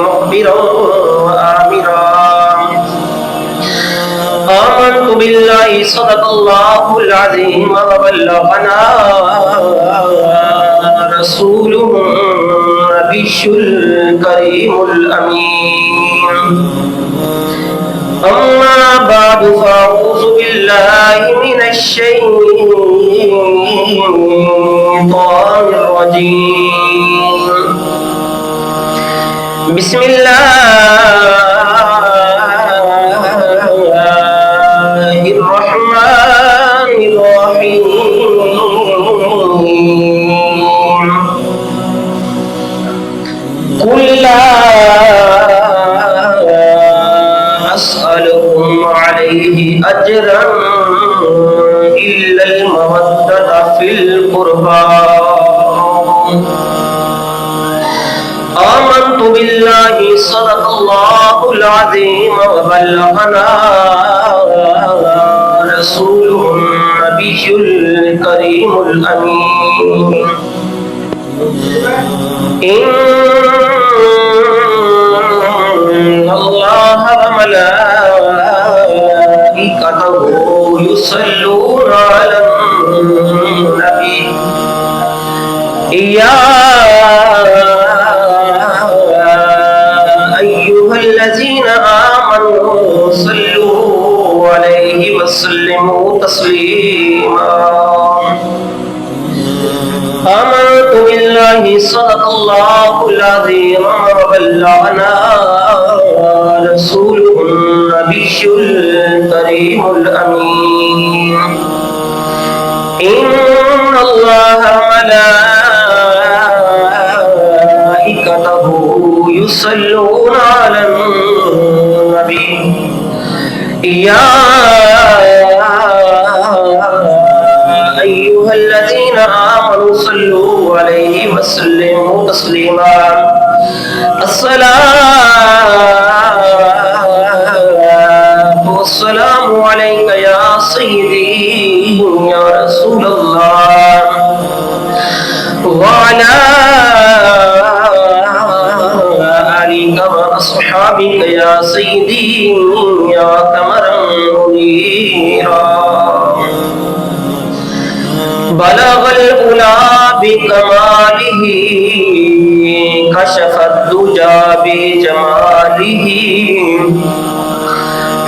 مخبرا وآمرا آمنت بالله صدق الله العظيم وبلغنا رسوله النبي الكريم الأمين أما بعد فأعوذ بالله من الشيطان الرجيم بسم الله الرحمن الرحيم قل لا أسألكم عليه أجرا إلا المودة في القربى آمنت بالله صدق الله العظيم وبلغنا رسوله النبي الكريم الأمين إن الله وملائكته يصلون على النبي يا أيها الذين آمنوا صلوا عليه وسلموا تسليما آمنت بالله صدق الله العظيم وبلغنا رسوله النبي الكريم الأمين إن الله وملائكته يصلون على النبي يا أيها الذين آمنوا صلوا عليه وسلموا تسليما الصلاة والسلام عليك يا سيدي يا رسول الله وعلى آلك وأصحابك يا سيدي يا قمرا منيرا بلغ الأولى بكماله كشف الدجى بجماله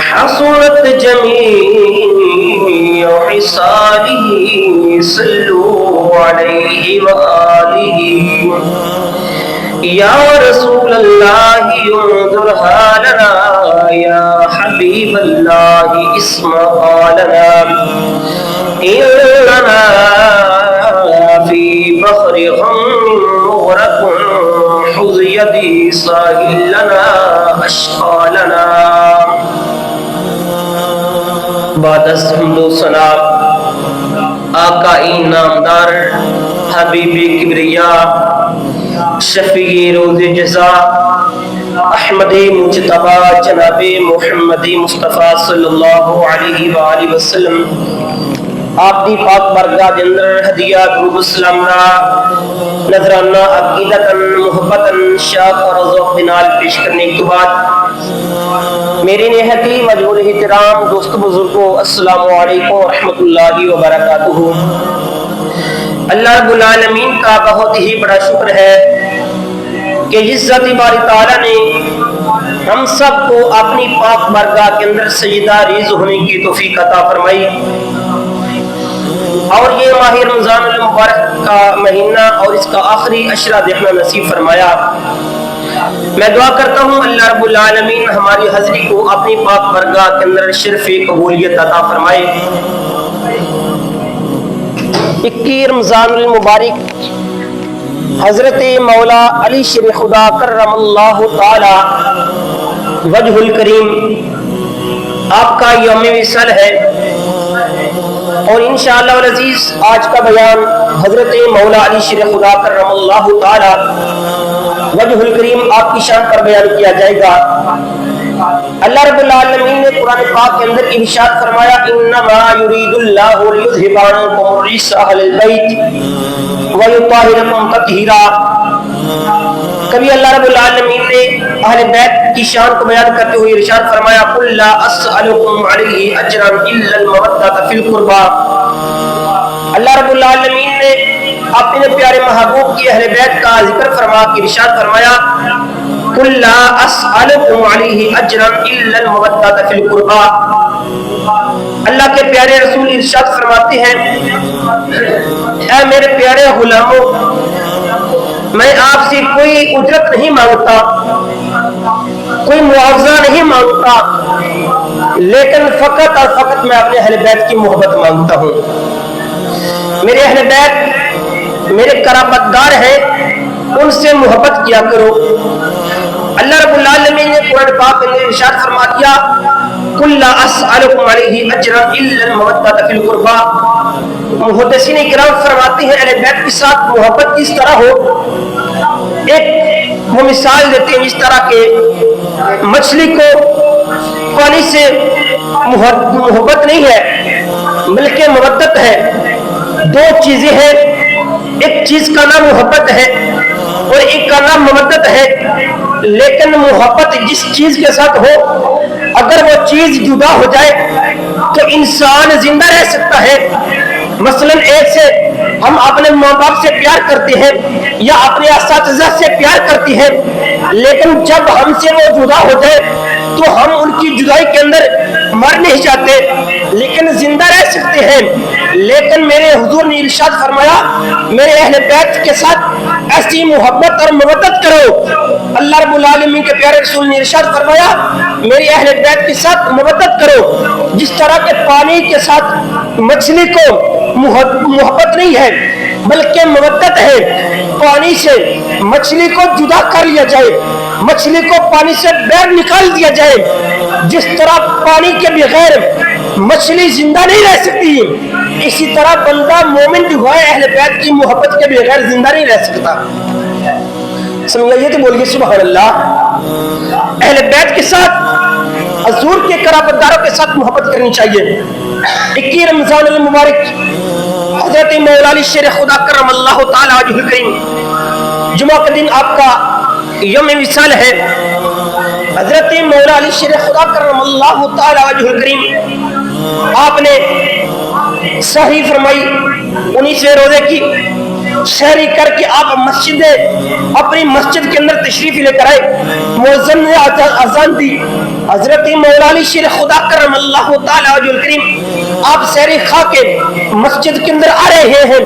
حصلت جميع حصاله صلوا عليه وآله يا رسول الله انظر حالنا يا حبيب الله اسمع قالنا إننا في بحر غم مغرق خذ يدي ساهل لنا أشقالنا بعد حمد و ثنا آقائی نامدار حبیب کبریا شفیع روز جزا احمد مجتبی جناب محمد مصطفیٰ صلی اللہ علیہ وآلہ وسلم آپ دی پاک برگاہ دے اندر ہدیہ درود السلام را نظرانہ عقیدتاً محبتاً شاق اور ذوق بنال پیش کرنے کے بعد میری نہایت وجہ احترام دوست بزرگوں السلام علیکم ورحمۃ اللہ وبرکاتہ۔ اللہ رب العالمین کا بہت ہی بڑا شکر ہے کہ جس ذات باری تعالیٰ نے ہم سب کو اپنی پاک برگاہ کے اندر سجدہ ریز ہونے کی توفیق عطا فرمائی اور یہ ماہ رمضان المبارک کا مہینہ اور اس کا آخری عشرہ دیکھنا نصیب فرمایا۔ میں دعا کرتا ہوں اللہ رب العالمین ہماری حاضری کو اپنی پاک برگاہ کے اندر شرف قبولیت عطا فرمائے۔ 21 رمضان المبارک حضرت مولا علی شیر خدا کرم اللہ تعالی وجہ الکریم آپ کا یوم وصال ہے اور انشاءاللہ العزیز آج کا بیان حضرت مولا علی شیر خدا کرم اللہ تعالی وجہ الکریم آپ کی شان پر بیان کیا جائے گا۔ اللہ رب العالمین نے قرآن پاک کے اندر ارشاد فرمایا انما یرید اللہ لیذھب عنکم الرجس اہل البیت ویطہرکم تطہیرا۔ کبھی اللہ رب العالمین نے اہل بیت کی شان کو بیان کرتے ہوئے ارشاد فرمایا قل لا اسألکم علیہ اجرا الا المودۃ فی القربى۔ اللہ رب العالمین نے اپنے پیارے محبوب کی اہل بیت کا ذکر فرما کے ارشاد فرمایا قل لا اسألکم علیہ اجرا الا المودۃ فی القربى۔ اللہ کے پیارے رسول ارشاد فرماتے ہیں اے میرے پیارے غلاموں، میں آپ سے کوئی اجرت نہیں مانگتا، کوئی معاوضہ نہیں مانگتا، لیکن فقط اور فقط میں اپنے اہل بیت کی محبت مانگتا ہوں۔ میرے اہل بیت میرے قرابت دار ہیں، ان سے محبت کیا کرو۔ اللہ رب العالمین نے قرآن پاک میں ارشاد فرما دیا قل لا اسألکم علیہ اجرا الا المودۃ فی القربى۔ محدثین کرام فرماتے ہیں اہل بیت کے ساتھ محبت کس طرح ہو، ایک وہ مثال دیتے ہیں جس طرح کہ مچھلی کو پانی سے محبت نہیں ہے بلکہ مودت ہے۔ دو چیزیں ہیں، ایک چیز کا نام محبت ہے اور ایک کا نام مودت ہے، لیکن محبت جس چیز کے ساتھ ہو اگر وہ چیز جدا ہو جائے تو انسان زندہ رہ سکتا ہے۔ مثلا ایک سے ہم اپنے ماں باپ سے پیار کرتے ہیں یا اپنے اساتذہ سے پیار کرتے ہیں، لیکن جب ہم سے وہ جدا ہو جائے تو ہم ان کی جدائی کے اندر مر نہیں جاتے لیکن زندہ رہ سکتے ہیں۔ لیکن میرے حضور نے ارشاد فرمایا میرے اہل بیت کے ساتھ ایسی محبت اور مودت کرو۔ اللہ رب العالمین کے پیارے رسول نے ارشاد فرمایا میرے اہل بیت کے ساتھ مودت کرو جس طرح کے پانی کے ساتھ مچھلی کو محبت نہیں ہے بلکہ مودت ہے۔ پانی سے مچھلی کو جدا کر لیا جائے، مچھلی کو پانی سے باہر نکال دیا جائے، جس طرح پانی کے بغیر مچھلی زندہ نہیں رہ سکتی، اسی طرح بندہ مومن جو ہے اہل بیت کی محبت کے بغیر زندہ نہیں رہ سکتا۔ سمجھائیے تو بولیے سبحان اللہ۔ اہل بیت کے ساتھ حضور کے قرابت داروں کے ساتھ محبت کرنی چاہیے۔ 21 رمضان المبارک حضرت مولا علی شیر خدا کرم اللہ تعالی وجہ الکریم جمعہ کا دن آپ کا یوم وصال ہے۔ حضرت مولا علی شیر خدا کرم اللہ تعالی وجہ الکریم آپ نے سحری فرمائی، 19ویں روزے کی سحری کر کے آپ اپنی مسجد کے اندر تشریف لے کر آئے، مؤذن نے اذان دی، حضرت مولا علی شیر خدا کرم اللہ تعالی وجہ الکریم آپ سحری کھا کے مسجد کے اندر آ رہے ہیں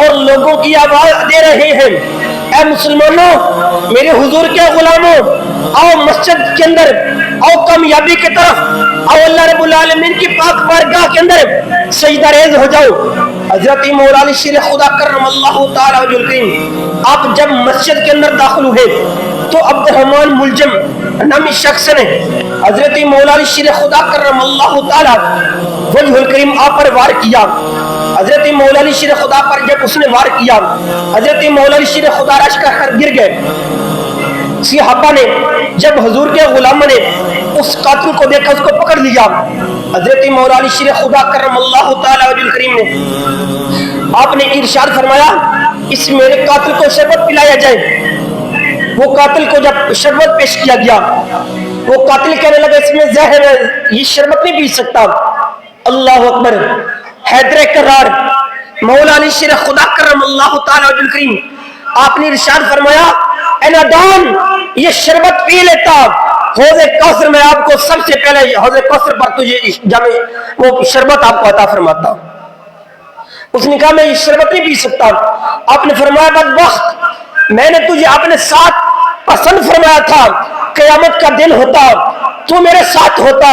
اور لوگوں کی آواز دے رہے ہیں اے مسلمانوں، میرے حضور کے غلاموں، آؤ مسجد کے اندر، آؤ کامیابی کی طرف، آؤ اللہ رب العالمین کی پاک بارگاہ کے اندر سجدہ ریز ہو جاؤ۔ حضرت مولا علی شیر خدا کرم اللہ تعالی وجہ الکریم آپ جب مسجد کے اندر داخل ہوئے تو عبد الرحمن ملجم نامی شخص نے حضرت مولا علی شیر خدا کرم اللہ تعالی وجہ الکریم آپ پر وار کیا۔ حضرت مولا علی شیر خدا پر جب اس نے وار کیا، حضرت مولا علی شیر خدا رش کر گر گئے۔ صحابہ نے جب حضور کے غلاموں نے اس قاتل کو دیکھا، اس کو پکڑ لیا، حضرت مولا علی شیر خدا کرم اللہ تعالی وجہ الکریم نے آپ نے ارشاد فرمایا اس میرے قاتل کو شربت پلایا جائے۔ وہ قاتل کو جب شربت پیش کیا گیا، وہ قاتل کہنے لگا اس میں زہر ہے، یہ شربت نہیں پی سکتا۔ اللہ اکبر۔ حیدر کرار مولا علی شیر خدا کرم اللہ تعالی وجہ الکریم آپ نے ارشاد فرمایا اے نادان، یہ شربت پی لیتا، حوض کوثر میں آپ کو سب سے پہلے حوض کوثر پر تجھے جامع وہ شربت آپ کو عطا فرماتا۔ اس نے کہا میں یہ شربت نہیں پی سکتا۔ آپ نے فرمایا بدبخت، میں نے تجھے اپنے ساتھ پسند فرمایا تھا، قیامت کا دن ہوتا تو میرے ساتھ ہوتا،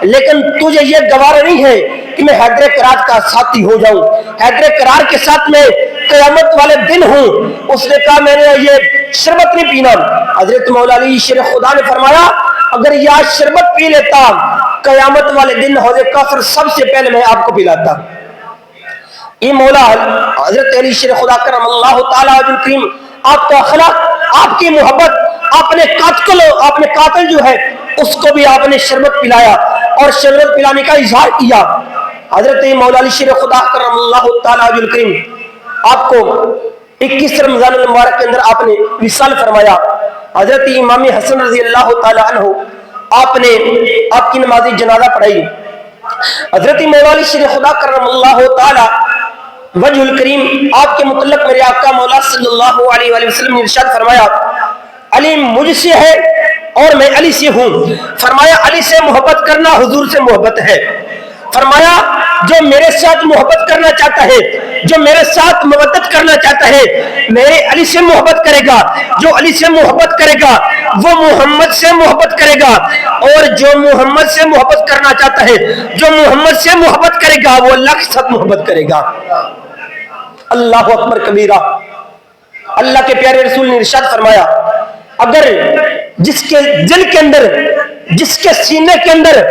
لیکن تجھے یہ گوارا نہیں ہے کہ میں حیدر کرار کا ساتھی ہو جاؤں، حیدر کرار کے ساتھ میں قیامت والے دن ہوں۔ اس نے کہا میں نے یہ شربت نہیں پینا۔ حضرت مولا علی شیر خدا نے فرمایا اگر یہ آج شربت پی لیتا، قیامت والے دن حوض کوثر سب سے پہلے میں آپ کو پلاتا۔ یہ مولا حضرت علی شیر خدا کرم اللہ تعالی وجہ الکریم آپ کا اخلاق، آپ کی محبت، آپ نے قاتل جو ہے اس کو بھی آپ نے شربت پلایا اور شربت پلانے کا اظہار کیا۔ حضرت مولا علی شیر خدا کرم اللہ تعالی وجہ الکریم آپ کو 21 رمضان المبارک کے اندر آپ نے وصال فرمایا۔ حضرت امام حسن رضی اللہ تعالی عنہ آپ نے آپ کی نماز جنازہ پڑھائی. حضرت مولا علی شیر خدا کرم اللہ تعالی وجہ الکریم آپ کے متعلق میرے آقا مولا صلی اللہ علیہ وآلہ وسلم نے ارشاد فرمایا علی مجھ سے ہے اور میں علی سے ہوں. فرمایا علی سے محبت کرنا حضور سے محبت ہے. فرمایا جو میرے ساتھ محبت کرنا چاہتا ہے, جو میرے ساتھ مودت کرنا چاہتا ہے, میرے علی سے محبت کرے گا. جو علی سے محبت کرے گا وہ محمد سے محبت کرے گا, اور جو محمد سے محبت کرنا چاہتا ہے, جو محمد سے محبت کرے گا وہ اللہ کے ساتھ محبت کرے گا. اللہ اکبر کبیرہ. اللہ کے پیارے رسول نے ارشاد فرمایا اگر جس کے دل کے اندر, جس کے سینے کے اندر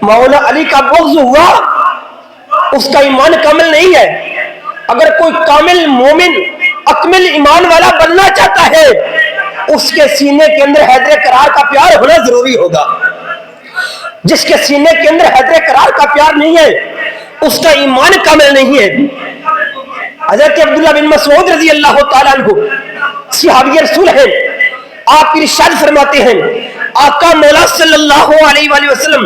مولا علی کا بغض ہوا اس کا ایمان کامل نہیں ہے. اگر کوئی کامل مومن اکمل ایمان والا بننا چاہتا ہے اس کے سینے کے اندر حیدر کرار کا پیار ہونا ضروری ہوگا. جس کے سینے کے اندر حیدر کرار کا پیار نہیں ہے اس کا ایمان کامل نہیں ہے. حضرت عبداللہ بن مسعود رضی اللہ تعالیٰ عنہ صحابی رسول ہیں. آپ ارشاد فرماتے ہیں آقا مولا صلی اللہ علیہ وآلہ وسلم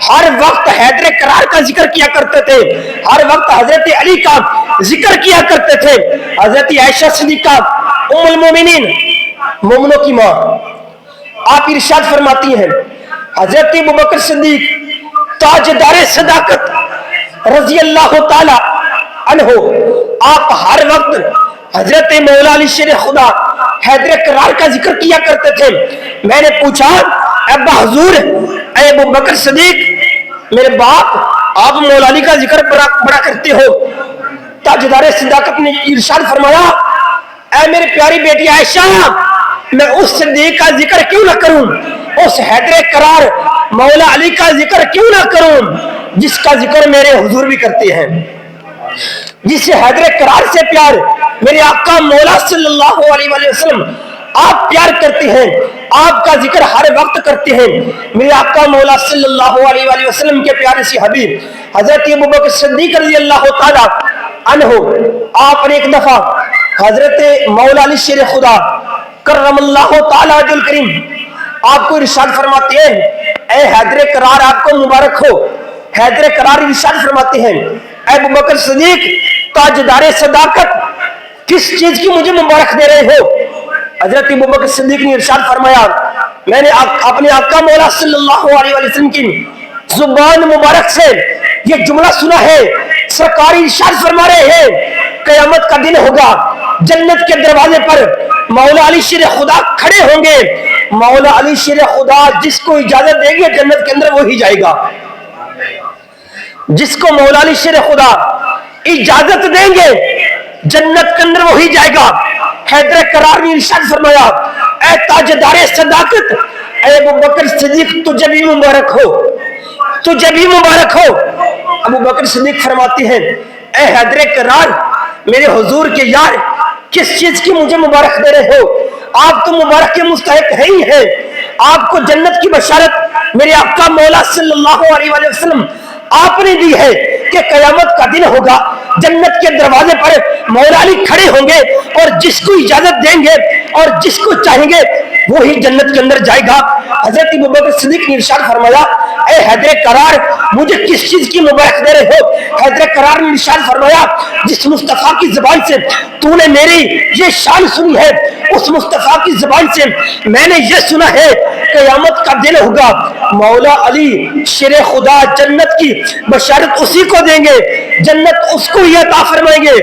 ہر وقت حیدر کرار کا ذکر کیا کرتے تھے, ہر وقت حضرت علی کا ذکر کیا کرتے تھے. حضرت عائشہ صدیقہ ام المومنین مومنوں کی ماں آپ ارشاد فرماتی ہیں حضرت ابوبکر صدیق تاجدار صداقت رضی اللہ تعالی عنہ آپ ہر وقت حضرت مولا علی شیر خدا حیدر کرار کا ذکر کیا کرتے تھے. میں نے پوچھا ابا حضور اے ابو بکر صدیق میرے باپ آپ مولا علی کا ذکر بڑا کرتے ہو. تاجدار صداقت نے ارشاد فرمایا اے میری پیاری بیٹی عائشہ میں اس صدیق کا ذکر کیوں نہ کروں, اس حیدر کرار مولا علی کا ذکر کیوں نہ کروں جس کا ذکر میرے حضور بھی کرتے ہیں, جس سے حیدر کرار سے پیار میرے آقا مولا صلی اللہ علیہ وآلہ وسلم آپ پیار کرتے ہیں, آپ کا ذکر ہر وقت کرتے ہیں. میرے آقا مولا صلی اللہ علیہ وآلہ وسلم کے پیارے سے حبیب حضرت ابوبکر صدیق رضی اللہ تعالی عنہ آپ نے ایک دفعہ حضرت مولا علی شیر خدا کرم اللہ تعالی وجہ الکریم آپ کو ارشاد فرماتے ہیں اے حیدر کرار آپ کو مبارک ہو. حیدر کرار ارشاد فرماتے ہیں اے ابوبکر صدیق تاجدار صداقت کس چیز کی مجھے مبارک دے رہے ہو. حضرت ابوبکر صدیق نے ارشاد فرمایا میں نے اپنے آقا مولا صلی اللہ علیہ وسلم کی زبان مبارک سے یہ جملہ سنا ہے, سرکار ارشاد فرما رہے ہیں قیامت کا دن ہوگا, جنت کے دروازے پر مولا علی شیر خدا کھڑے ہوں گے. مولا علی شیر خدا جس کو اجازت دیں گے جنت کے اندر وہی جائے گا, جس کو مولا علی شیر خدا اجازت دیں گے جنت کے اندر وہی جائے گا. حیدر کرار نے ارشاد فرمایا اے تاجدار صداقت اے ابوبکر صدیق تجھے بھی مبارک ہو, تجھے بھی مبارک ہو. ابوبکر صدیق فرماتے ہیں اے حیدر کرار میرے حضور کے یار کس چیز کی مجھے مبارک دے رہے ہو, آپ تو مبارک کے مستحق ہے ہی ہیں. آپ کو جنت کی بشارت میرے آقا مولا صلی اللہ علیہ وآلہ وسلم آپ نے دی ہے کہ قیامت کا دن ہوگا, جنت کے دروازے پر مولا علی کھڑے ہوں گے اور جس کو اجازت دیں گے اور جس کو چاہیں گے وہی جنت کے اندر جائے گا. حضرت ابوبکر صدیق نے ارشاد فرمایا اے حیدر کرار مجھے کس چیز کی مبارک دے رہے ہو. حیدر کرار نے ارشاد فرمایا جس مصطفیٰ کی زبان سے تو نے میری یہ شان سنی ہے اس مصطفیٰ کی زبان سے میں نے یہ سنا ہے قیامت کا دن ہوگا مولا علی شیر خدا جنت کی بشارت اسی کو دیں گے, جنت اس کو یہ عطا فرمائیں گے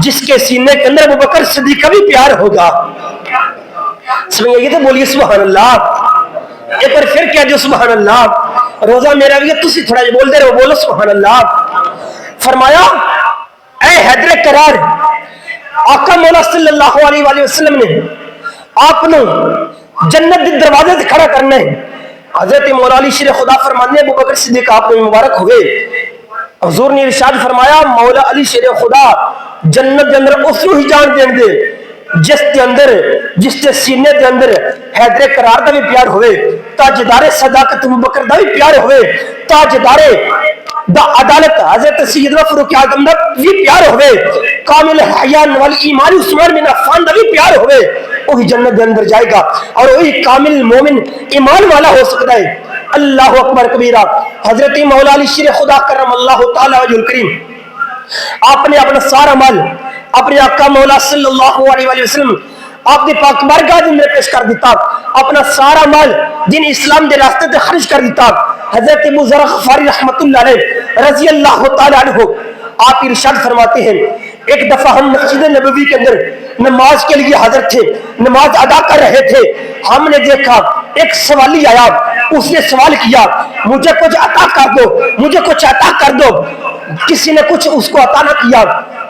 جس کے سینے کے اندر ابوبکر صدیق کا بھی پیار ہوگا. سمجھے تو بولیے سبحان اللہ. ایک بار پھر کہہ دو سبحان اللہ. روزہ میرا بھی تسی تھوڑا جا بول دے رہے ہو, بولو سبحان اللہ. فرمایا اے حیدر کرار آقا مولا صلی اللہ علیہ وآلہ وسلم نے آپ نے جنت کے دروازے سے کھڑا کرنا ہے. حضرت مولا علی شیر خدا فرمانے ابوبکر صدیق آپ کو مبارک ہوئے. حضور نے ارشاد فرمایا مولا علی شیر خدا جنت کے اندر اس کو ہی جان دیں گے جس کے اندر جس کے سینے کے اندر حیدر کرار دا بھی پیار ہوئے, تاجدار صداقت ابوبکر دا بھی پیار ہوئے, تاجدار دا عدالت حضرت سیدنا فاروق اعظم دا بھی پیار ہوئے, کامل حیا وال ایمان عثمان بن عفان دا بھی پیار ہوئے. وہی جنت کے اندر جائے گا اور وہی کامل مومن ایمان والا ہو سکتا ہے۔ اللہ اکبر کبیرہ۔ حضرت مولا علی شیر خدا کرم اللہ تعالی وجہ الکریم آپ نے اپنا سارا مال اپنے آقا مولا صلی اللہ علیہ وسلم آپ نے پاک بارگاہ میں پیش کر دیتا، اپنا سارا مال دین اسلام دے راستے تے خرچ کر دیتا۔ حضرت ابو ذر غفاری رحمت اللہ علیہ رضی اللہ تعالی عنہ آپ ارشاد فرماتے ہیں ایک دفعہ ہم مسجد نبوی کے اندر نماز کے لیے حاضر تھے، نماز ادا کر رہے تھے، ہم نے دیکھا ایک سوالی آیا، اس نے سوال کیا مجھے کچھ عطا کر دو، مجھے کچھ عطا کر دو۔ کسی نے کچھ اس کو عطا نہ کیا،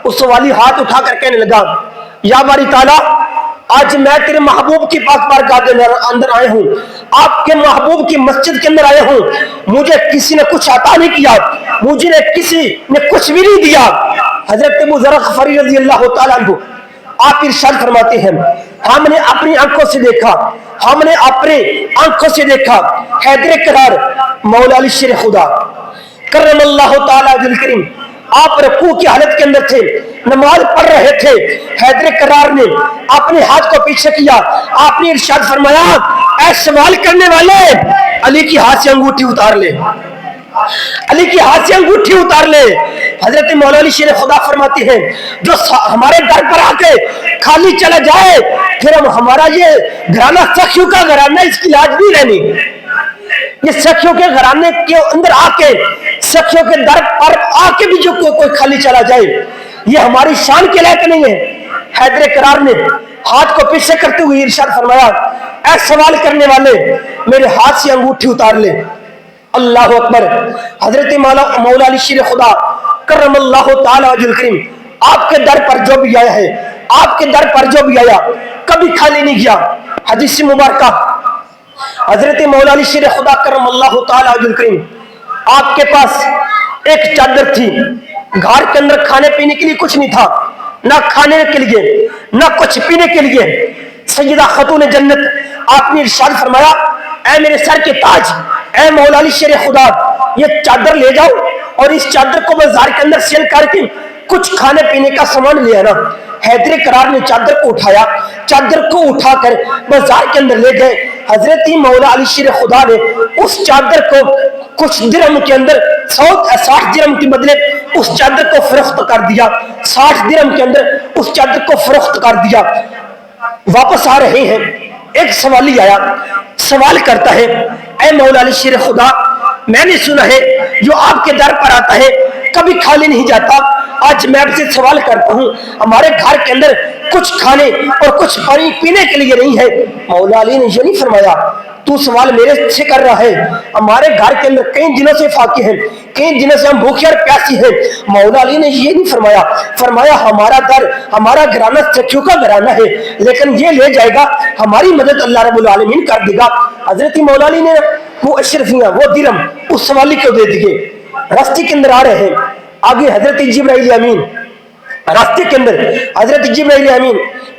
اس سوالی ہاتھ اٹھا کر کہنے لگا یا باری تعالیٰ آج میں تیرے محبوب کی پاک بارگاہ کے اندر آئے ہوں، آپ کے محبوب کی مسجد کے اندر آئے ہوں، مجھے کسی نے کچھ عطا نہیں کیا، مجھے کسی نے کچھ بھی نہیں دیا۔ حضرت ابو ذر غفاری رضی اللہ تعالیٰ عنہ آپ ارشاد فرماتے ہیں ہم نے اپنی آنکھوں سے دیکھا، ہم نے اپنے آنکھوں سے دیکھا حیدر کرار مولا علی شیر خدا کرم اللہ تعالیٰ وجہ الکریم آپ رکوع کی حالت کے اندر تھے، نماز پڑھ رہے تھے، حیدر کرار نے اپنے ہاتھ کو پیچھے کیا، آپ نے ارشاد فرمایا اے سوال کرنے والے علی کی ہاتھ سے انگوٹھی اتار لے، علی کی ہاتھ سے انگوٹھی اتار لے۔ حضرت مولا علی شیر خدا فرماتے ہیں جو ہمارے در پر آ کے خالی چلا جائے پھر ہم ہمارا یہ گھرانہ سخیوں کا گھرانہ اس کی لاج نہیں رہنی، یہ سخیوں کے گھرانے کے اندر آ کے سخیوں کے در پر آ کے بھی جو کوئی خالی چلا جائے یہ ہماری شان کے لائق نہیں ہے۔ حیدر کرار نے ہاتھ کو پیچھے کرتے ہوئے ارشاد فرمایا اے سوال کرنے والے میرے ہاتھ سے انگوٹھی اتار لے۔ اللہ اکبر۔ حضرت مولا علی شیر خدا کرم اللہ تعالی وجہ الکریم آپ کے در پر جو بھی آیا ہے، آپ کے در پر جو بھی آیا کبھی خالی نہیں گیا۔ حدیث مبارکہ حضرت مولا علی شیر خدا کرم اللہ تعالی وجہ الکریم آپ کے پاس ایک چادر تھی، گھر کے اندر کھانے پینے کے لیے کچھ نہیں تھا، نہ کھانے کے لیے نہ کچھ پینے کے لیے۔ سیدہ خاتون جنت آپ نے ارشاد فرمایا اے میرے سر کے تاج، اے مولا علی شیر خدا یہ چادر لے جاؤ اور اس چادر کو بازار کے اندر سیل کر کے کچھ کھانے پینے کا سامان لے آنا۔ حیدر کرار نے چادر کو اٹھایا، چادر کو اٹھا کر بازار کے اندر لے گئے۔ حضرت مولا علی شیر خدا نے اس چادر کو کچھ درہم کے اندر 60 درہم کے بدلے اس چادر کو فروخت کر دیا، 60 درہم کے اندر اس چادر کو فروخت کر دیا۔ واپس آ رہے ہیں ایک سوالی آیا، سوال کرتا ہے اے مولا علی شیر خدا میں نے سنا ہے جو آپ کے در پر آتا ہے کبھی خالی نہیں جاتا، آج میں آپ سے سوال کرتا ہوں ہمارے گھر کے اندر کچھ کھانے اور کچھ پانی پینے کے لیے نہیں ہے۔ مولا علی نے یہ نہیں فرمایا تو سوال میرے سے کر رہا ہے، ہمارے گھر کے اندر کئی دنوں سے فاقے ہیں، کئی دنوں سے ہم بھوکے اور پیاسی ہیں۔ مولا علی نے یہ نہیں فرمایا، فرمایا ہمارا در ہمارا گھرانہ سخیوں کا گھرانہ ہے لیکن یہ لے جائے گا ہماری مدد اللہ رب العالمین کر دے گا۔ حضرت مولا علی نے وہ اشرفیاں وہ درہم اس سوالی کو دے دیے۔ راستے کے اندر آ رہے ہیں، آگے حضرت جبرائیل امین راستے کے اندر حضرت جبرائیل امین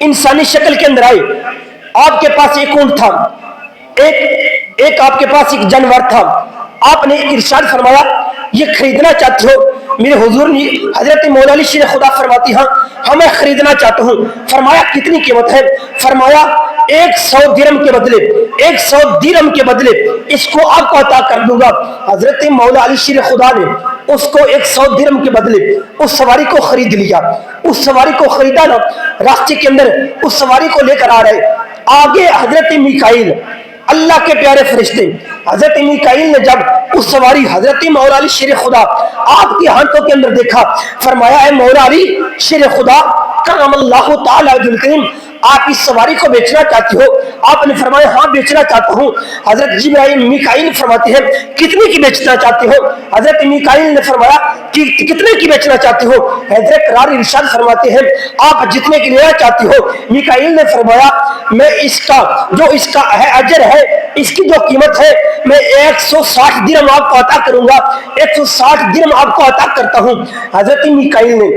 انسانی شکل کے اندر آئے۔ آپ کے پاس ایک اونٹ تھا، ایک آپ کے پاس ایک جانور تھا، آپ نے ارشاد فرمایا یہ خریدنا چاہتے ہو؟ میرے حضور نے حضرت مولا علی شیر خدا فرماتی ہاں ہمیں خریدنا چاہتا ہوں۔ فرمایا کتنی قیمت ہے؟ فرمایا 100 درہم کے بدلے 100 درہم کے بدلے اس کو آپ کو عطا کر دوں گا۔ حضرت مولا علی شیر خدا نے اس کو 100 درہم کے بدلے اس سواری کو خرید لیا، اس سواری کو خریدا نا، راستے کے اندر اس سواری کو لے کر آ رہے۔ آگے حضرت میکائیل اللہ کے پیارے فرشتے حضرت میکائیل نے جب اس سواری حضرت مولا علی شیر خدا آپ کے ہاتھوں کے اندر دیکھا، فرمایا اے مولا علی شیر خدا کرم اللہ تعالی وجہ الکریم آپ اس سواری کو بیچنا چاہتے ہو؟ آپ نے فرمایا ہاں بیچنا چاہتا ہوں۔ حضرت جبرائیل میکائیل فرماتے ہیں کتنے کی بیچنا چاہتے ہو؟ حضرت میکائیل نے فرمایا کہ کتنے کی بیچنا چاہتے ہو؟ حضرت قرار ارشاد فرماتے ہیں آپ جتنے کی لینا چاہتے ہو۔ میکائیل نے فرمایا میں اس کا جو اس کا ہے اجر ہے، اس کی جو قیمت ہے میں 160 درہم آپ کو عطا کروں گا، 160 درہم آپ کو عطا کرتا ہوں۔ حضرت میکائیل نے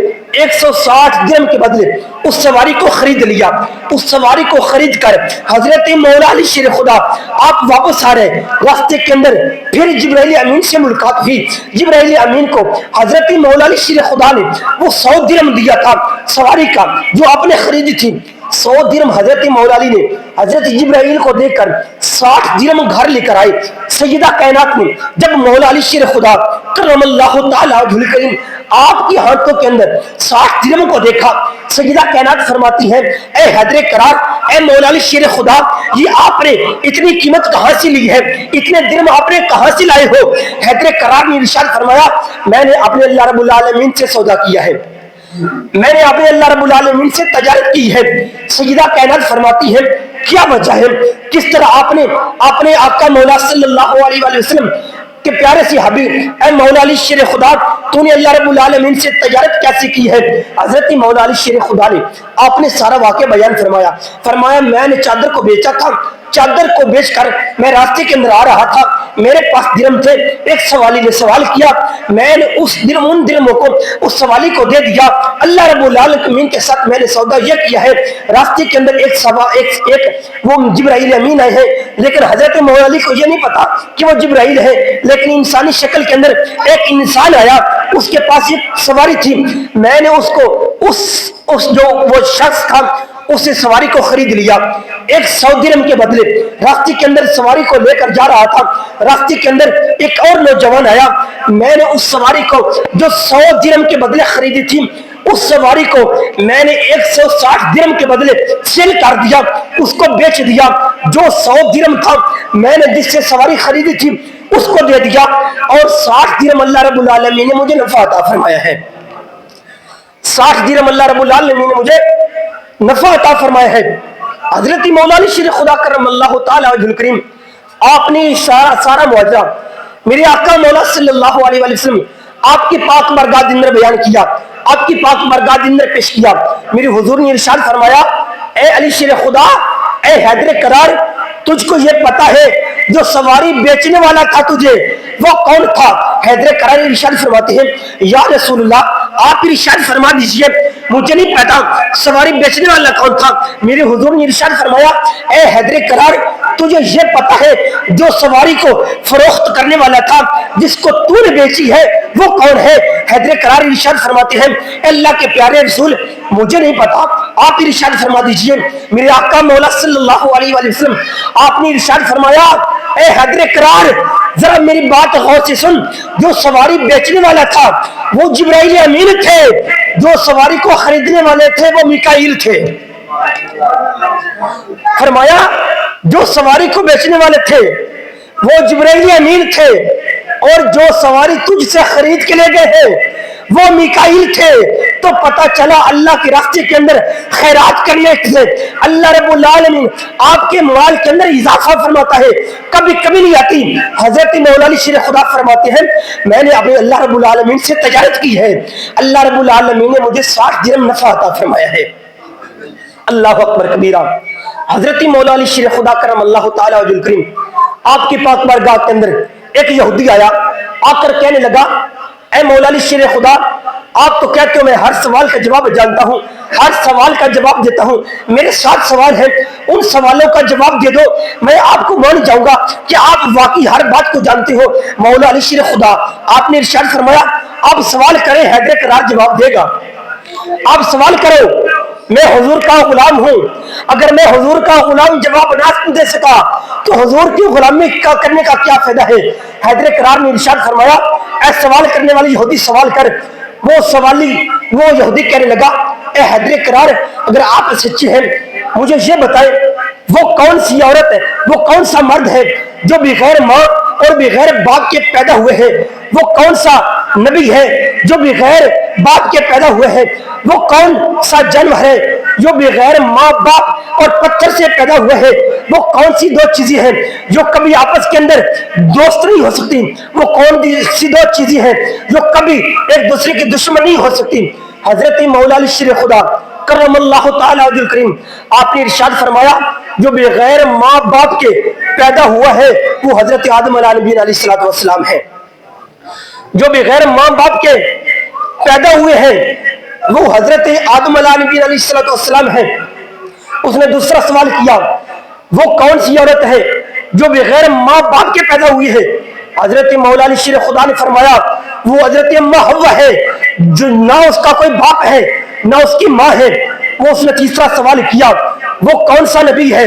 160 درہم کے بدلے اس سواری کو خرید لیا۔ اس سواری کو خرید کر حضرت مولا علی شیر خدا آپ واپس آ رہے، راستے کے اندر پھر جبرائیل امین سے ملاقات ہوئی۔ جبرائیل امین کو حضرت مولا علی شیر خدا نے وہ 100 درہم دیا تھا سواری کا جو آپ نے خریدی تھی، 100 درہم حضرت مولا علی نے حضرت جبرائیل کو دیکھ کر 60 درہم گھر لے کر آئے. سیدہ کائنات نے جب مولا علی شیر خدا کرم اللہ تعالی وجہ الکریم آپ کی ہاتھوں کے اندر 60 درہم کو دیکھا, سیدہ کائنات فرماتی ہے اے حیدر کرار, اے مولا علی شیر خدا, یہ آپ نے اتنی قیمت کہاں سے لی ہے, اتنے درہم آپ نے کہاں سے لائے ہو؟ حیدر کرار نے ارشاد فرمایا میں نے اپنے اللہ رب العالمین سے سودا کیا ہے, میں نے اپنے اللہ رب العالمین سے تجارت کی ہے. سیدہ کائنات فرماتی ہے کیا وجہ ہے, کس طرح آپ نے اپنے آقا مولا صلی اللہ علیہ وآلہ وسلم کہ پیارے سے حبیب اے مولا علی شیر خدا تو نے اللہ رب العالمین سے تجارت کیسے کی ہے؟ حضرت مولا علی شیر خدا نے آپ نے سارا واقعہ بیان فرمایا. فرمایا میں نے چادر کو بیچا تھا, چادر کو بیچ کر میں راستے کے اندر آ رہا تھا, میرے پاس درہم تھے, ایک سوالی نے سوال کیا, میں نے ان درہموں کو اس سوالی کو دے دیا. اللہ رب العالمین کے ساتھ میں نے سودا یہ کیا ہے, راستے کے اندر ایک وہ جبرائیل امین آئے ہیں, لیکن حضرت مولا علی کو یہ نہیں پتا کہ وہ جبرائیل ہے, لیکن انسانی شکل کے اندر ایک انسان آیا, اس کے پاس ایک سواری تھی, میں نے اس کو جو وہ شخص تھا اسے سواری کو خرید لیا 100 درہم کے بدلے. راستے کے اندر سواری کو لے کر جا رہا تھا, راستے کے اندر ایک اور نوجوان آیا, میں نے اس سواری کو جو 100 درہم کے بدلے خریدی تھی اس سواری کو میں نے 160 درہم کے بدلے سیل کر دیا, اس کو بیچ دیا. جو 100 درہم تھا میں نے جس سے سواری خریدی تھی اس کو دے دیا, اور 60 درہم اللہ رب العالمین نے مجھے نفع عطا فرمایا ہے. 60 درہم اللہ رب العالمین نے مجھے نفع عطا فرمایا ہے. حضرت مولا علی شیر خدا کرم اللہ تعالی وجہ الکریم آپ نے سارا معاجرہ میرے آقا مولا صلی اللہ علیہ وآلہ وسلم آپ کی پاک بارگاہ کے اندر بیان کیا, آپ کی پاک بارگاہ کے اندر پیش کیا. میرے حضور نے ارشاد فرمایا اے علی شیر خدا, اے حیدر کرار, تجھ کو یہ پتا ہے جو سواری بیچنے والا تھا تجھے وہ کون تھا؟ حیدر کرار ارشاد فرماتے ہیں یا رسول اللہ آپ ارشاد فرما دیجئے مجھے نہیں پتا سواری بیچنے والا کون تھا. میرے حضور نے ارشاد فرمایا اے حیدر کرار, تجھے یہ پتا ہے جو سواری کو فروخت کرنے والا تھا جس کو تو نے بیچی ہے وہ کون ہے؟ حیدر کرار ارشاد فرماتے ہیں اللہ کے پیارے رسول مجھے نہیں پتا, آپ ارشاد فرما دیجئے. میرے آقا مولا صلی اللہ علیہ وآلہ وسلم آپ نے ارشاد فرمایا اے حیدر کرار ذرا میری بات غور سے سن, جو سواری بیچنے والا تھا وہ جبرائیل امین تھے, جو سواری کو خریدنے والے تھے وہ میکائیل تھے. فرمایا جو سواری کو بیچنے والے تھے وہ جبرائیل امین تھے, اور جو سواری تجھ سے خرید کے لے گئے ہیں وہ میکائیل تھے. تو پتا چلا اللہ کے راستے کے اندر خیرات کرنے سے اللہ رب العالمین آپ کے مال کے اندر اضافہ فرماتا ہے, کبھی کبھی نہیں آتی. حضرت مولا علی شیر خدا فرماتے ہیں میں نے اپنے اللہ رب العالمین سے تجارت کی ہے, اللہ رب العالمین نے مجھے 60 درہم نفع عطا فرمایا ہے. اللہ اکبر کبیرہ. حضرت مولا علی شیر خدا کرم اللہ تعالی وجہ الکریم آپ کی پاک بارگاہ کے اندر ایک یہودی آیا, آ کر کہنے لگا اے مولا علی شیر خدا, آپ تو کہتے ہو میں ہر سوال کا جواب جانتا ہوں, ہر سوال کا جواب دیتا ہوں, میرے 7 سوال ہیں, ان سوالوں کا جواب دے دو, میں آپ کو مان جاؤں گا کہ آپ واقعی ہر بات کو جانتے ہو. مولا علی شیر خدا آپ نے ارشاد فرمایا آپ سوال کریں, حیدر کرار جواب دے گا. آپ سوال کرو, میں حضور کا غلام ہوں, اگر میں حضور کا غلام جواب نہ دے سکا تو حضور کی غلامی کرنے کا کیا فائدہ ہے؟ حیدر کرار نے ارشاد فرمایا اے سوال کرنے والی یہودی سوال کر. وہ یہودی کہنے لگا اے حیدر کرار اگر آپ سچے ہیں مجھے یہ بتائیں وہ کون سی عورت ہے, وہ کون سا مرد ہے جو بغیر ماں اور بغیر باپ کے پیدا ہوئے ہیں, وہ کون سا نبی ہے جو بغیر باپ کے پیدا ہوئے ہیں, وہ کون سا جانور ہے جو بغیر ماں باپ اور پتھر سے پیدا ہوئے ہیں, وہ کون سی 2 چیزیں ہیں جو کبھی آپس کے اندر دوست نہیں ہو سکتی, وہ کون سی 2 چیزیں ہیں جو کبھی ایک دوسرے کی دشمن نہیں ہو سکتی. حضرت مولا علی شیر خدا کرم اللہ تعالی وجہ الکریم آپ نے ارشاد فرمایا جو بغیر ماں باپ کے پیدا ہوا ہے وہ حضرت آدم علیہ نبی علیہ السلام ہے. جو بغیر ماں باپ کے پیدا ہوئے ہیں وہ حضرت آدم علیہ نبی علیہ السلام ہے. اس نے دوسرا سوال کیا وہ کون سی عورت ہے جو بغیر ماں باپ کے پیدا ہوئی ہے؟ حضرت مولا علی شیر خدا نے فرمایا وہ حضرت اماں حوا ہے جو نہ اس کا کوئی باپ ہے نہ اس کی ماں ہے, وہ اس نے تیسرا سوال کیا وہ کون سا نبی ہے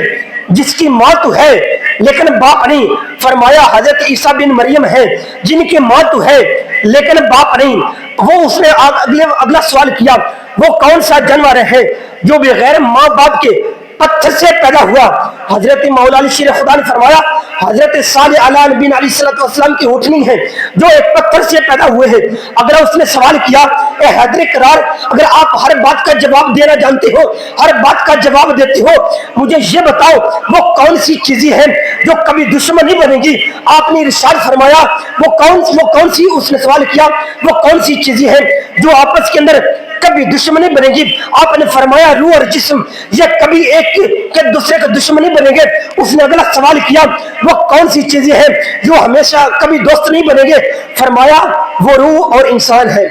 جس کی ماں تو ہے لیکن باپ نہیں؟ فرمایا حضرت عیسیٰ بن مریم ہے جن کی ماں تو ہے لیکن باپ نہیں۔ وہ اس نے اگلا سوال کیا وہ کون سا جانور ہے جو بغیر ماں باپ کے پتھر سے پیدا ہوا؟ حضرت مولا علی شیر خدا نے فرمایا حضرت صالح علیہ نبی علیہ الصلوۃ والسلام کی اٹھنی ہے جو ایک پتھر سے پیدا ہوئے ہیں۔ اگر اس نے سوال کیا اے حیدر کرار اگر آپ ہر بات کا جواب دینا جانتے ہو ہر بات کا جواب دیتے ہو مجھے یہ بتاؤ وہ کون سی چیزیں ہیں جو کبھی دشمن نہیں بنے گی؟ آپ نے ارشاد فرمایا وہ کون سی اس نے سوال کیا وہ کون سی چیزیں ہیں جو آپس کے اندر کبھی دشمنی بنے گی؟ آپ نے فرمایا روح اور جسم یہ کبھی ایک کے دوسرے کا دشمنی بنے گے۔ اس نے اگلا سوال کیا وہ کون سی چیزیں ہیں جو ہمیشہ کبھی دوست نہیں بنے گے؟ فرمایا وہ روح اور انسان ہے،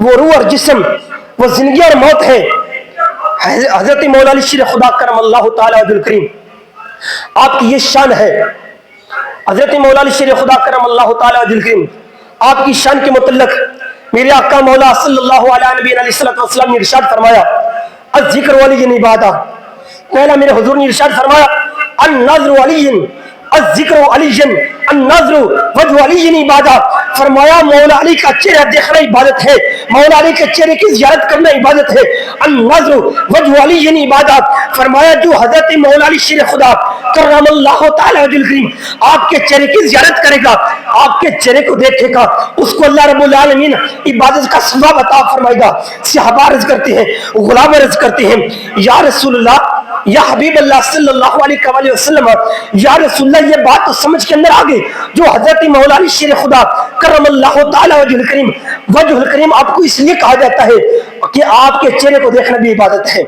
وہ روح اور جسم، وہ زندگی اور موت ہے۔ حضرت مولا علی شیر خدا کرم اللہ تعالی وجہ الکریم آپ کی یہ شان ہے۔ حضرت مولا علی شیر خدا کرم اللہ تعالی وجہ الکریم آپ کی شان کے متعلق میرے آقا مولا صلی اللہ علیہ نبی علیہ الصلوۃ والسلام نے ارشاد فرمایا الذکر ولی عبادہ۔ پہلا میرے حضور نے ارشاد فرمایا النظر علی الذکر علی النظر وجہ علی عبادہ۔ فرمایا مولا علی کا چہرہ دیکھنا عبادت ہے، مولا علی کے چہرے کی زیارت کرنا عبادت ہے۔ النظر وجہ علی عبادہ۔ فرمایا جو حضرت مولا علی شیر خدا کرم اللہ تعالی وجہ الکریم آپ کے چہرے کی زیارت کرے گا آپ کے چہرے کو دیکھے گا اس کو اللہ رب العالمین عبادت کا ثواب عطا فرمائے گا۔ صحابہ عرض کرتے ہیں غلام عرض کرتے ہیں یا رسول اللہ یا حبیب اللہ صلی اللہ علیہ وسلم یا رسول اللہ یہ بات تو سمجھ کے اندر آگے جو حضرت مولا علی شیر خدا کرم اللہ تعالی وجہ الکریم آپ کو اس لیے کہا جاتا ہے کہ آپ کے چہرے کو دیکھنا بھی عبادت ہے۔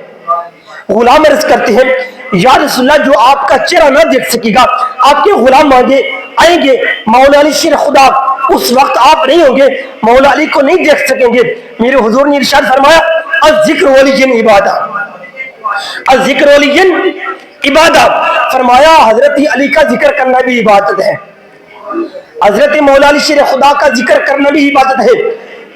غلام عرض کرتے ہیں یا رسول اللہ جو آپ کا چہرہ نہ دیکھ سکے گا آپ کے غلام آئیں گے مولا علی شیر خدا اس وقت آپ نہیں ہوں گے مولا علی کو نہیں دیکھ سکیں گے۔ میرے حضور نے ارشاد فرمایا الذکر ولی عبادہ الذکر ولی عبادہ۔ فرمایا حضرت علی کا ذکر کرنا بھی عبادت ہے، حضرت مولا علی شیر خدا کا ذکر کرنا بھی عبادت ہے۔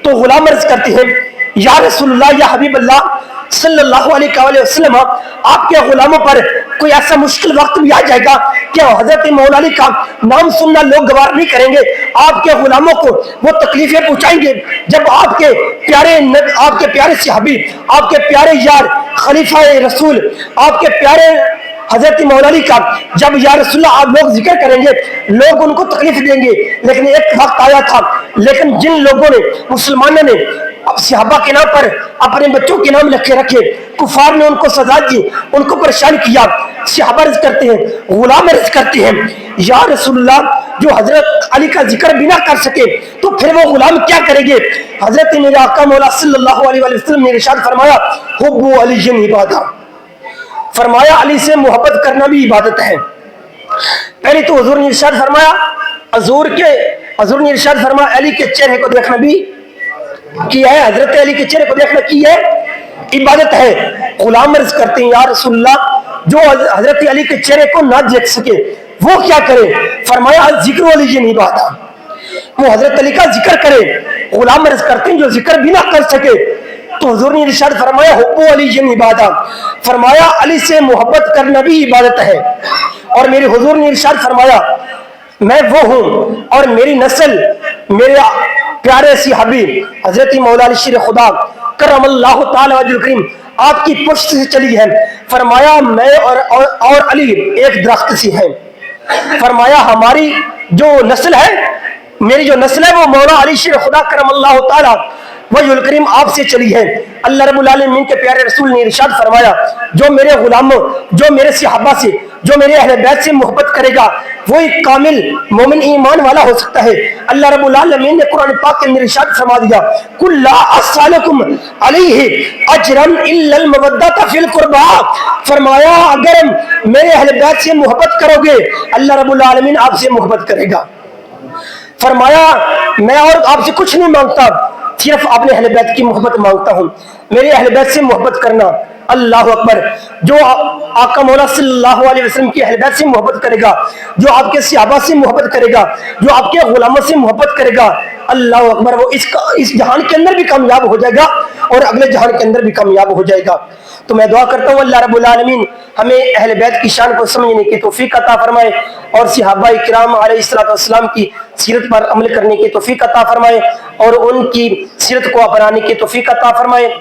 تو غلام عرض کرتے ہیں یا رسول اللہ یا حبیب اللہ صلی اللہ علیہ وسلم آپ کے غلاموں پر کوئی ایسا مشکل وقت بھی آ جائے گا کہ حضرت مولا علی کا نام سننا لوگ گوار نہیں کریں گے، آپ کے غلاموں کو وہ تکلیفیں پہنچائیں گے جب آپ کے پیارے صحابی آپ کے پیارے یار خلیفہ رسول آپ کے پیارے حضرت مولا علی کا جب یا رسول اللہ آپ لوگ ذکر کریں گے لوگ ان کو تکلیف دیں گے۔ لیکن ایک وقت آیا تھا لیکن جن لوگوں نے مسلمانوں نے صحابہ کے نام پر اپنے بچوں کے نام لکھے رکھے کفار نے ان کو سزا دی ان کو پریشان کیا۔ صحابہ عرض کرتے ہیں غلام عرض کرتے ہیں یا رسول اللہ جو حضرت علی کا ذکر بھی نہ کر سکے تو پھر وہ غلام کیا کریں گے؟ حضرت میرے آقا مولا صلی اللہ علیہ وسلم نے ارشاد فرمایا حب علی عبادہ۔ فرمایا علی سے محبت کرنا بھی عبادت ہے۔ پہلے تو حضور نے ارشاد فرمایا حضور نے ارشاد فرمایا علی کے چہرے کو دیکھنا بھی کیا ہے، حضرت علی کے چہرے کو دیکھنا کی ہے عبادت ہے۔ غلام عرض کرتے ہیں یا رسول اللہ جو حضرت علی کے چہرے کو نہ دیکھ سکے وہ کیا کرے؟ فرمایا ذکر علی عبادہ، وہ حضرت علی کا ذکر کرے۔ غلام عرض کرتے ہیں جو ذکر بھی نہ کر سکے تو حضور نے ارشاد فرمایا حب علی عبادہ۔ فرمایا علی سے محبت کرنا بھی عبادت ہے۔ اور میرے حضور نے ارشاد فرمایا میں وہ ہوں اور میری نسل میرے پیارے صحابی حضرت مولا علی شیر خدا کرم اللہ تعالی وجہ الکریم آپ کی پشت سے چلی ہے۔ فرمایا میں اور علی ایک درخت سے ہیں۔ فرمایا ہماری جو نسل ہے میری جو نسل ہے وہ مولا علی شیر خدا کرم اللہ تعالی وجہ الکریم آپ سے چلی ہے۔ اللہ رب العالمین کے پیارے رسول نے ارشاد فرمایا جو میرے غلاموں جو میرے صحابہ سے جو میرے اہل بیت سے محبت کرے گا وہ ایک کامل مومن ایمان والا ہو سکتا ہے۔ اللہ رب العالمین نے قرآن پاک کے اندر ارشاد فرما دیا قل لا اسالکم علیہ اجرا الا المودۃ فی القربى۔ فرمایا اگر میرے اہل بیت سے محبت کرو گے اللہ رب العالمین آپ سے محبت کرے گا۔ فرمایا میں اور آپ سے کچھ نہیں مانگتا صرف اپنے اہل بیت کی محبت مانگتا ہوں، میرے اہل بیت سے محبت کرنا۔ اللہ اکبر، جو آقا مولا صلی اللہ علیہ وسلم کی اہل بیت سے محبت کرے گا، جو آپ کے صحابہ سے محبت کرے گا، جو آپ کے غلاموں سے محبت کرے گا، اللہ اکبر، وہ اس جہان کے اندر بھی کامیاب ہو جائے گا اور اگلے جہان کے اندر بھی کامیاب ہو جائے گا۔ تو میں دعا کرتا ہوں اللہ رب العالمین ہمیں اہل بیت کی شان کو سمجھنے کی توفیق عطا فرمائے اور صحابہ کرام علیہ السلام کی سیرت پر عمل کرنے کی توفیق عطا فرمائے اور ان کی سیرت کو اپنانے کی توفیق عطا فرمائے۔